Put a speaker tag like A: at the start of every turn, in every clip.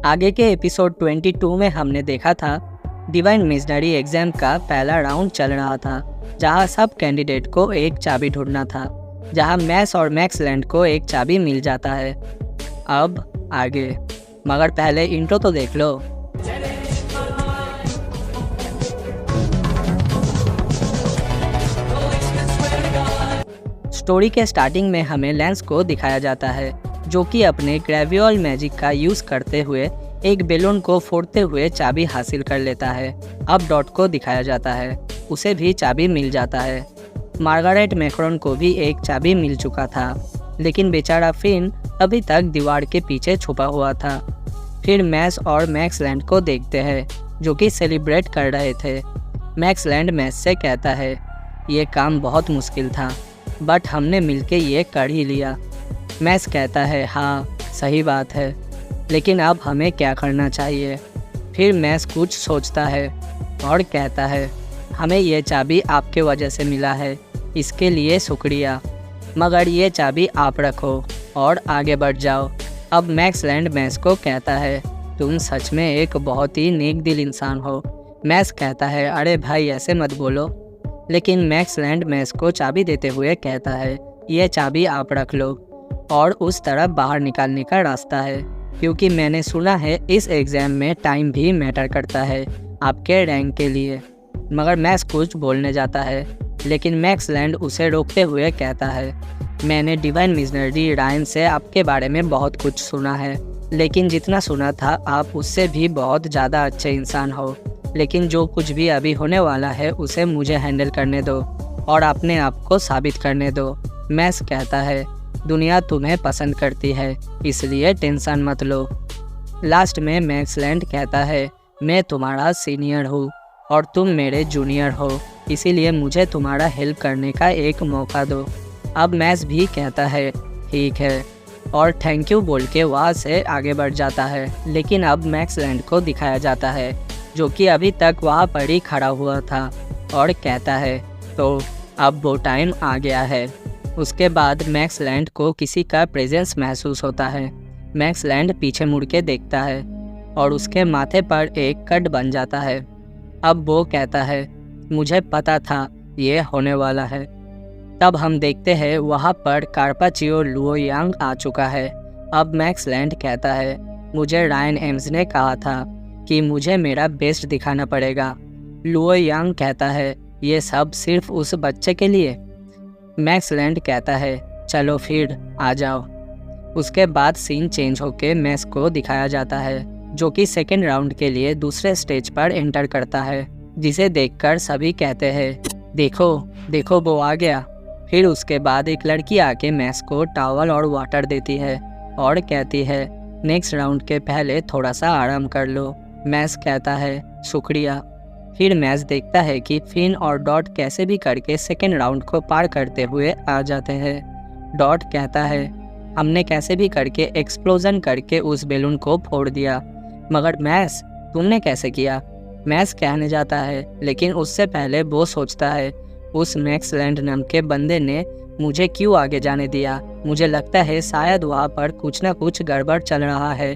A: आगे के एपिसोड 22 में हमने देखा था डिवाइन मिशनरी एग्जाम का पहला राउंड चल रहा था, जहां सब कैंडिडेट को एक चाबी ढूंढना था, जहां मैस और मैक्सलैंड को एक चाबी मिल जाता है। अब आगे, मगर पहले इंट्रो तो देख लो। स्टोरी के स्टार्टिंग में हमें लेंस को दिखाया जाता है, जो कि अपने ग्रेवियोल मैजिक का यूज़ करते हुए एक बैलून को फोड़ते हुए चाबी हासिल कर लेता है। अब डॉट को दिखाया जाता है, उसे भी चाबी मिल जाता है। मार्गारेट मैक्रोन को भी एक चाबी मिल चुका था, लेकिन बेचारा फिन अभी तक दीवार के पीछे छुपा हुआ था। फिर मैस और मैक्सलैंड को देखते हैं, जो कि सेलिब्रेट कर रहे थे। मैक्सलैंड मैस से कहता है, ये काम बहुत मुश्किल था, बट हमने मिलके ये कर ही लिया। मैस कहता है, हाँ सही बात है, लेकिन अब हमें क्या करना चाहिए। फिर मैस कुछ सोचता है और कहता है, हमें ये चाबी आपके वजह से मिला है, इसके लिए शुक्रिया, मगर ये चाबी आप रखो और आगे बढ़ जाओ। अब मैक्सलैंड मैस को कहता है, तुम सच में एक बहुत ही नेक दिल इंसान हो। मैस कहता है, अरे भाई ऐसे मत बोलो। लेकिन मैक्सलैंड मैस को चाबी देते हुए कहता है, ये चाबी आप रख लो और उस तरफ बाहर निकालने का रास्ता है, क्योंकि मैंने सुना है इस एग्ज़ाम में टाइम भी मैटर करता है आपके रैंक के लिए। मगर मैस कुछ बोलने जाता है, लेकिन मैक्सलैंड उसे रोकते हुए कहता है, मैंने डिवाइन मिशनरी रायन से आपके बारे में बहुत कुछ सुना है, लेकिन जितना सुना था आप उससे भी बहुत ज़्यादा अच्छे इंसान हो। लेकिन जो कुछ भी अभी होने वाला है उसे मुझे हैंडल करने दो और अपने आप को साबित करने दो। मैस कहता है, दुनिया तुम्हें पसंद करती है, इसलिए टेंशन मत लो। लास्ट में मैक्सलैंड कहता है, मैं तुम्हारा सीनियर हूँ और तुम मेरे जूनियर हो, इसीलिए मुझे तुम्हारा हेल्प करने का एक मौका दो। अब मैस भी कहता है, ठीक है, और थैंक यू बोल के वहाँ से आगे बढ़ जाता है। लेकिन अब मैक्सलैंड को दिखाया जाता है, जो कि अभी तक वहाँ पर ही खड़ा हुआ था, और कहता है, तो अब वो टाइम आ गया है। उसके बाद मैक्सलैंड को किसी का प्रेजेंस महसूस होता है। मैक्सलैंड पीछे मुड़ के देखता है और उसके माथे पर एक कट बन जाता है। अब वो कहता है, मुझे पता था ये होने वाला है। तब हम देखते हैं वहाँ पर कार्पाचियो लुओयांग आ चुका है। अब मैक्सलैंड कहता है, मुझे रायन एम्स ने कहा था कि मुझे मेरा बेस्ट दिखाना पड़ेगा। लुओयांग कहता है, ये सब सिर्फ उस बच्चे के लिए। मैक्सलैंड कहता है, चलो फिर आ जाओ। उसके बाद सीन चेंज होकर मैस को दिखाया जाता है, जो कि सेकेंड राउंड के लिए दूसरे स्टेज पर एंटर करता है, जिसे देखकर सभी कहते हैं, देखो देखो वो आ गया। फिर उसके बाद एक लड़की आके मैस को टॉवल और वाटर देती है और कहती है, नेक्स्ट राउंड के पहले थोड़ा सा आराम कर लो। मैस कहता है, शुक्रिया। फिर मैस देखता है कि फिन और डॉट कैसे भी करके सेकेंड राउंड को पार करते हुए आ जाते हैं। डॉट कहता है, हमने कैसे भी करके एक्सप्लोजन करके उस बैलून को फोड़ दिया, मगर मैस तुमने कैसे किया। मैस कहने जाता है, लेकिन उससे पहले वो सोचता है, उस मैक्सलैंड नाम के बंदे ने मुझे क्यों आगे जाने दिया। मुझे लगता है शायद वहाँ पर कुछ ना कुछ गड़बड़ चल रहा है,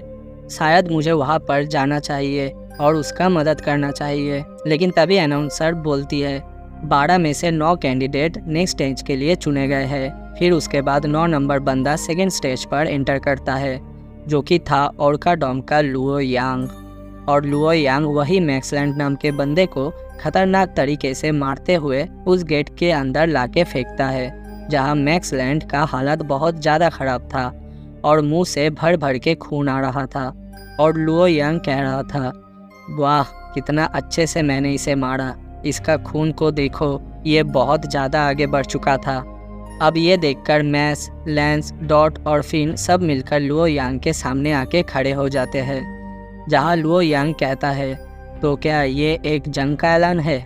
A: शायद मुझे वहाँ पर जाना चाहिए और उसका मदद करना चाहिए। लेकिन तभी अनाउंसर बोलती है, 12 में से 9 कैंडिडेट नेक्स्ट स्टेज के लिए चुने गए हैं। फिर उसके बाद 9 नंबर बंदा सेकेंड स्टेज पर एंटर करता है, जो कि था ओर्का डॉम का लुओयांग। और लुओयांग वही मैक्सलैंड नाम के बंदे को खतरनाक तरीके से मारते हुए उस गेट के अंदर लाके फेंकता है, जहाँ मैक्सलैंड का हालत बहुत ज़्यादा ख़राब था और मुंह से भर भर के खून आ रहा था। और लुओयांग कह रहा था, वाह कितना अच्छे से मैंने इसे मारा, इसका खून को देखो, ये बहुत ज़्यादा आगे बढ़ चुका था। अब ये देखकर मैस, लेंस, डॉट और फिन सब मिलकर लुओयांग के सामने आके खड़े हो जाते हैं, जहाँ लुओयांग कहता है, तो क्या ये एक जंग का ऐलान है।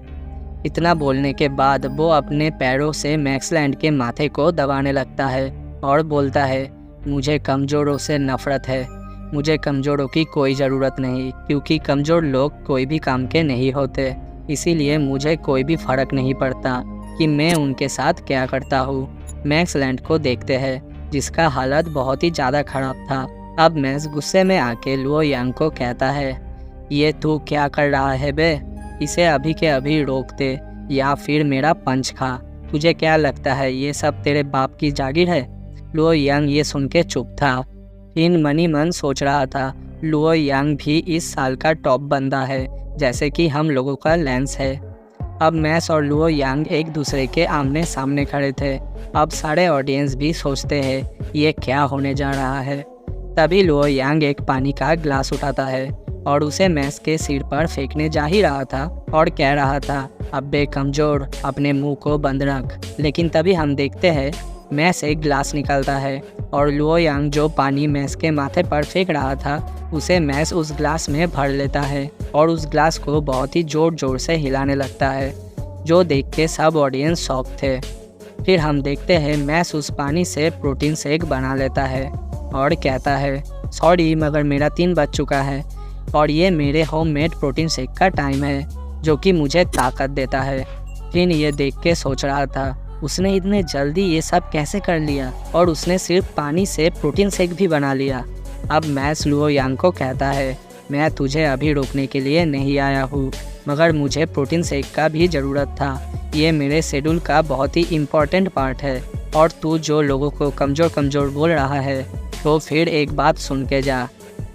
A: इतना बोलने के बाद वो अपने पैरों से मैक्सलैंड के माथे को दबाने लगता है और बोलता है, मुझे कमज़ोरों से नफ़रत है, मुझे कमज़ोरों की कोई ज़रूरत नहीं, क्योंकि कमज़ोर लोग कोई भी काम के नहीं होते, इसीलिए मुझे कोई भी फ़र्क नहीं पड़ता कि मैं उनके साथ क्या करता हूँ। मैक्सलैंड को देखते हैं, जिसका हालत बहुत ही ज़्यादा ख़राब था। अब मैस गुस्से में आके लुओ यांग को कहता है, ये तू क्या कर रहा है बे, इसे अभी के अभी रोक दे या फिर मेरा पंच खा। तुझे क्या लगता है ये सब तेरे बाप की जागीर है? लुओ यांग ये सुन के चुप था। फिन मनी मन सोच रहा था, लुओ यांग भी इस साल का टॉप बंदा है, जैसे कि हम लोगों का लेंस है। अब मैस और लुओ यांग एक दूसरे के आमने सामने खड़े थे। अब सारे ऑडियंस भी सोचते हैं ये क्या होने जा रहा है। तभी लुओ यांग एक पानी का ग्लास उठाता है और उसे मैस के सिर पर फेंकने जा ही रहा था और कह रहा था, अबे कमज़ोर, अपने मुंह को बंद रख। लेकिन तभी हम देखते हैं मैस एक ग्लास निकालता है और लुओ यांग जो पानी मैस के माथे पर फेंक रहा था उसे मैस उस ग्लास में भर लेता है और उस ग्लास को बहुत ही ज़ोर ज़ोर से हिलाने लगता है, जो देख के सब ऑडियंस शॉक थे। फिर हम देखते हैं मैस उस पानी से प्रोटीन शेक बना लेता है और कहता है, सॉरी मगर मेरा 3 बज चुका है और ये मेरे होममेड प्रोटीन शेक का टाइम है जो कि मुझे ताकत देता है। फिर ये देख के सोच रहा था उसने इतने जल्दी ये सब कैसे कर लिया और उसने सिर्फ पानी से प्रोटीन शेक भी बना लिया। अब मैस लुओ यांग को कहता है, मैं तुझे अभी रोकने के लिए नहीं आया हूँ, मगर मुझे प्रोटीन शेक का भी ज़रूरत था। ये मेरे शेड्यूल का बहुत ही इम्पॉर्टेंट पार्ट है और तू जो लोगों को कमज़ोर कमज़ोर बोल रहा है तो फिर एक बात सुन के जा।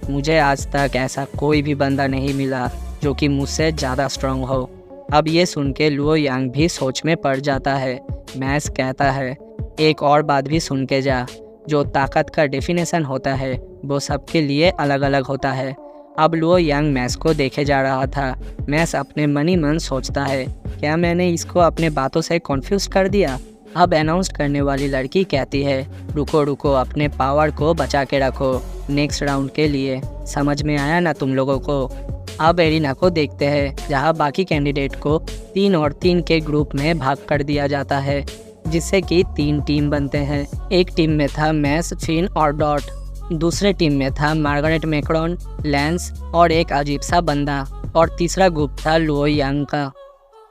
A: मुझे आज तक ऐसा कोई भी बंदा नहीं मिला जो कि मुझसे ज़्यादा स्ट्रांग हो। अब ये सुन के लुओ यांग भी सोच में पड़ जाता है। मैस कहता है, एक और बात भी सुन के जा, जो ताकत का डेफिनेशन होता है वो सबके लिए अलग अलग होता है। अब लुओ यांग मैस को देखे जा रहा था। मैस अपने मनी मन सोचता है, क्या मैंने इसको अपने बातों से कन्फ्यूज कर दिया? अब अनाउंस करने वाली लड़की कहती है, रुको रुको, अपने पावर को बचा के रखो नेक्स्ट राउंड के लिए। समझ में आया ना तुम लोगों को? अब एरिना को देखते हैं जहां बाकी कैंडिडेट को 3 और 3 के ग्रुप में भाग कर दिया जाता है, जिससे कि 3 टीम बनते हैं। एक टीम में था मैस, फिन और डॉट। दूसरे टीम में था मार्गरेट मैक्रॉन, लेंस और एक अजीब सा बंदा। और तीसरा ग्रुप था लुओ यांग का।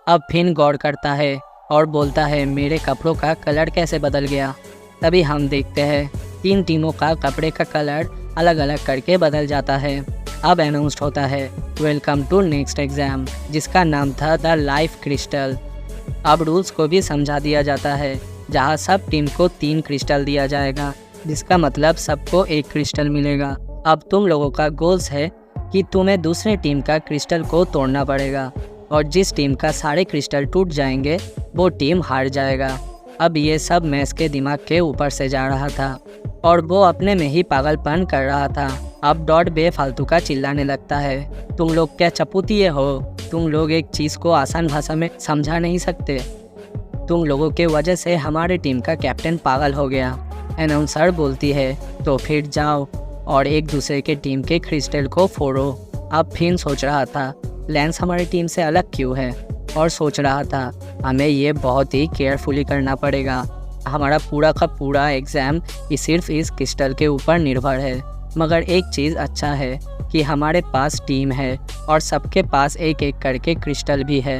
A: अब फिन गौर करता है और बोलता है, मेरे कपड़ों का कलर कैसे बदल गया? तभी हम देखते हैं 3 टीमों का कपड़े का कलर अलग अलग करके बदल जाता है। अब अनाउंस्ड होता है, वेलकम टू नेक्स्ट एग्ज़ाम, जिसका नाम था द लाइफ क्रिस्टल। अब रूल्स को भी समझा दिया जाता है, जहां सब टीम को 3 क्रिस्टल दिया जाएगा, जिसका मतलब सबको 1 क्रिस्टल मिलेगा। अब तुम लोगों का गोल्स है कि तुम्हें दूसरे टीम का क्रिस्टल को तोड़ना पड़ेगा और जिस टीम का सारे क्रिस्टल टूट जाएंगे वो टीम हार जाएगा। अब ये सब मैस के दिमाग के ऊपर से जा रहा था और वो अपने में ही पागलपन कर रहा था। अब डॉट बेफालतू का चिल्लाने लगता है, तुम लोग क्या चपुतिये हो? तुम लोग एक चीज़ को आसान भाषा में समझा नहीं सकते। तुम लोगों के वजह से हमारे टीम का कैप्टन पागल हो गया। अनाउंसर बोलती है, तो फिर जाओ और एक दूसरे के टीम के क्रिस्टल को फोड़ो। अब फिन सोच रहा था, लेंस हमारी टीम से अलग क्यों है, और सोच रहा था हमें ये बहुत ही केयरफुली करना पड़ेगा। हमारा पूरा का पूरा एग्ज़ाम सिर्फ इस क्रिस्टल के ऊपर निर्भर है। मगर एक चीज़ अच्छा है कि हमारे पास टीम है और सबके पास एक एक करके क्रिस्टल भी है।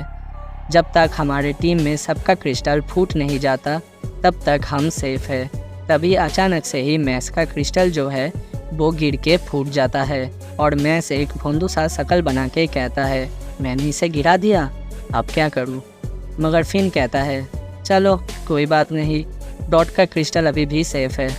A: जब तक हमारे टीम में सबका क्रिस्टल फूट नहीं जाता तब तक हम सेफ है। तभी अचानक से ही मैस का क्रिस्टल जो है वो गिर के फूट जाता है और मैस एक भोंदू सा शक्ल बना के कहता है, मैंने इसे गिरा दिया, अब क्या करूं? मगर फिन कहता है, चलो कोई बात नहीं, डॉट का क्रिस्टल अभी भी सेफ है।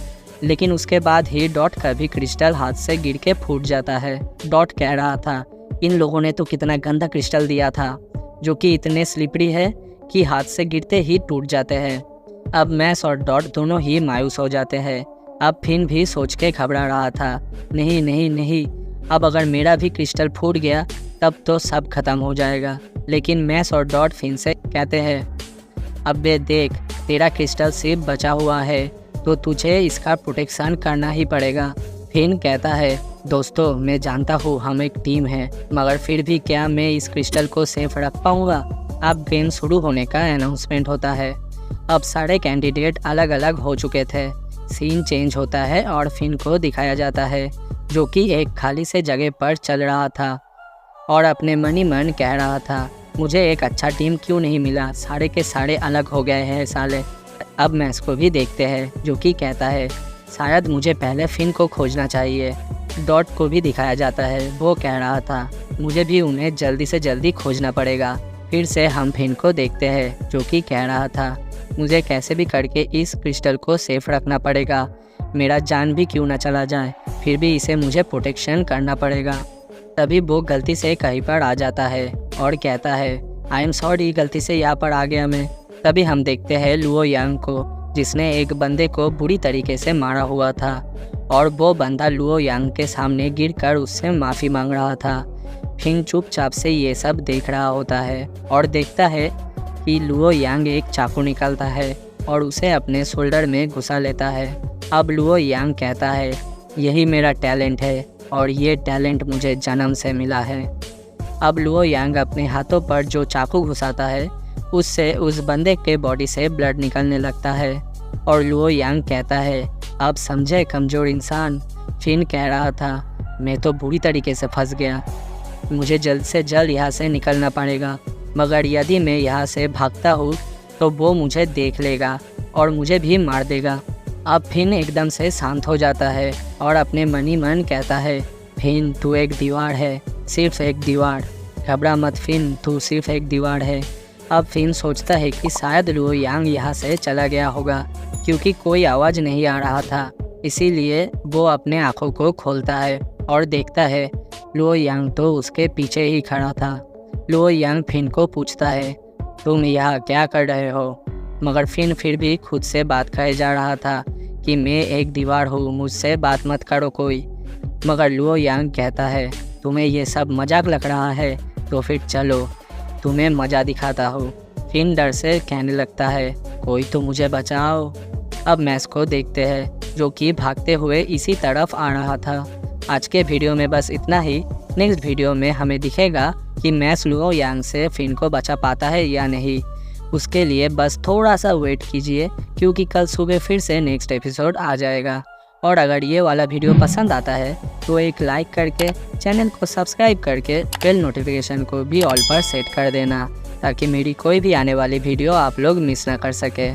A: लेकिन उसके बाद ही डॉट का भी क्रिस्टल हाथ से गिर के फूट जाता है। डॉट कह रहा था, इन लोगों ने तो कितना गंदा क्रिस्टल दिया था, जो कि इतने स्लिपरी है कि हाथ से गिरते ही टूट जाते हैं। अब मैस और डॉट दोनों ही मायूस हो जाते हैं। अब फिन भी सोच के घबरा रहा था, नहीं नहीं नहीं, अब अगर मेरा भी क्रिस्टल फूट गया तब तो सब खत्म हो जाएगा। लेकिन मैस और डॉट फिन से कहते हैं, अबे देख, तेरा क्रिस्टल सिर्फ बचा हुआ है तो तुझे इसका प्रोटेक्शन करना ही पड़ेगा। फिन कहता है, दोस्तों मैं जानता हूँ हम एक टीम है, मगर फिर भी क्या मैं इस क्रिस्टल को सेफ रख पाऊँगा? अब गेम शुरू होने का अनाउंसमेंट होता है। अब सारे कैंडिडेट अलग अलग हो चुके थे। सीन चेंज होता है और फिन को दिखाया जाता है, जो कि एक खाली से जगह पर चल रहा था और अपने मनी मन कह रहा था, मुझे एक अच्छा टीम क्यों नहीं मिला, सारे के सारे अलग हो गए हैं साले। अब मैस को भी देखते हैं, जो कि कहता है, शायद मुझे पहले फिन को खोजना चाहिए। डॉट को भी दिखाया जाता है, वो कह रहा था मुझे भी उन्हें जल्दी से जल्दी खोजना पड़ेगा। फिर से हम फिन को देखते हैं जो कि कह रहा था मुझे कैसे भी करके इस क्रिस्टल को सेफ रखना पड़ेगा, मेरा जान भी क्यों ना चला जाए, फिर भी इसे मुझे प्रोटेक्शन करना पड़ेगा। तभी वो गलती से कहीं पर आ जाता है और कहता है आई एम सॉरी, गलती से यहाँ पर आ गया मैं। तभी हम देखते हैं लुओ यांग को, जिसने एक बंदे को बुरी तरीके से मारा हुआ था और वो बंदा लुओ यांग के सामने गिरकर उससे माफ़ी मांग रहा था। फिन चुपचाप से ये सब देख रहा होता है और देखता है कि लुओ यांग एक चाकू निकालता है और उसे अपने शोल्डर में घुसा लेता है। अब लुओ यांग कहता है यही मेरा टैलेंट है और ये टैलेंट मुझे जन्म से मिला है। अब लुओ यांग अपने हाथों पर जो चाकू घुसाता है उससे उस बंदे के बॉडी से ब्लड निकलने लगता है और लुओ यांग कहता है अब समझे कमज़ोर इंसान। फिन कह रहा था मैं तो बुरी तरीके से फंस गया, मुझे जल्द से जल्द यहाँ से निकलना पड़ेगा, मगर यदि मैं यहाँ से भागता हूँ तो वो मुझे देख लेगा और मुझे भी मार देगा। अब फिन एकदम से शांत हो जाता है और अपने मन ही मन कहता है फिन तू एक दीवार है, सिर्फ एक दीवार, घबरा मत फिन, तू सिर्फ एक दीवार है। अब फिन सोचता है कि शायद लुओ यांग यहाँ से चला गया होगा क्योंकि कोई आवाज़ नहीं आ रहा था, इसीलिए वो अपने आँखों को खोलता है और देखता है लुओ यांग तो उसके पीछे ही खड़ा था। लुओ यांग फिन को पूछता है तुम यहाँ क्या कर रहे हो, मगर फिन फिर भी खुद से बात करे जा रहा था कि मैं एक दीवार हूँ, मुझसे बात मत करो कोई। मगर लुओ यांग कहता है तुम्हें ये सब मजाक लग रहा है तो फिर चलो तुम्हें मज़ा दिखाता हूँ। फिन डर से कहने लगता है कोई तो मुझे बचाओ। अब मैस को देखते हैं जो कि भागते हुए इसी तरफ आ रहा था। आज के वीडियो में बस इतना ही। नेक्स्ट वीडियो में हमें दिखेगा कि मैस लुओ यांग से फिन को बचा पाता है या नहीं। उसके लिए बस थोड़ा सा वेट कीजिए क्योंकि कल सुबह फिर से नेक्स्ट एपिसोड आ जाएगा। और अगर ये वाला वीडियो पसंद आता है तो एक लाइक करके चैनल को सब्सक्राइब करके बेल नोटिफिकेशन को भी ऑल पर सेट कर देना ताकि मेरी कोई भी आने वाली वीडियो आप लोग मिस ना कर सके।